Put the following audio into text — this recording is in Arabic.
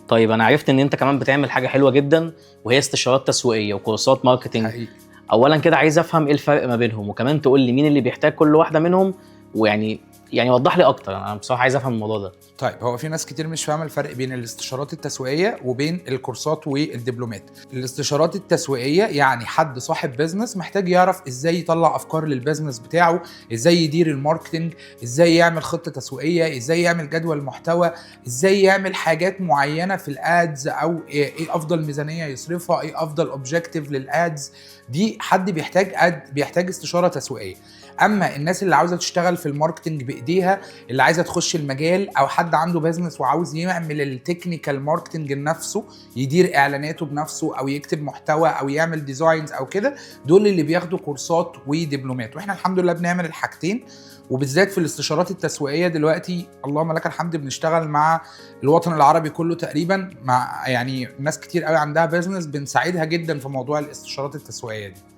طيب انا عرفت ان انت كمان بتعمل حاجه حلوه جدا، وهي استشارات تسويقيه وكورسات ماركتنج. حقيقي. اولا كده عايز افهم ايه الفرق ما بينهم، وكمان تقول لي مين اللي بيحتاج كل واحده منهم، ويعني وضح لي اكتر، انا بصراحه عايز افهم الموضوع ده. طيب هو في ناس كتير مش فاهمه الفرق بين الاستشارات التسويقيه وبين الكورسات والدبلومات. الاستشارات التسويقيه يعني حد صاحب بيزنس محتاج يعرف ازاي يطلع افكار للبيزنس بتاعه، ازاي يدير الماركتنج، ازاي يعمل خطه تسويقيه، ازاي يعمل جدول محتوى، ازاي يعمل حاجات معينه في الادز، او ايه افضل ميزانيه يصرفها، ايه افضل اوبجكتيف للادز. دي حد بيحتاج استشاره تسويقيه. اما الناس اللي عاوزه تشتغل في الماركتنج بايديها، اللي عايزه تخش المجال، او حد عنده بيزنس وعاوز يعمل التكنيكال ماركتنج لنفسه، يدير اعلاناته بنفسه او يكتب محتوى او يعمل ديزاينز او كده، دول اللي بياخدوا كورسات ودبلومات. واحنا الحمد لله بنعمل الحاجتين، وبالذات في الاستشارات التسويقيه دلوقتي اللهم لك الحمد بنشتغل مع الوطن العربي كله تقريبا، مع يعني ناس كتير قوي عندها بيزنس بنساعدها جدا في موضوع الاستشارات التسويقيه دي.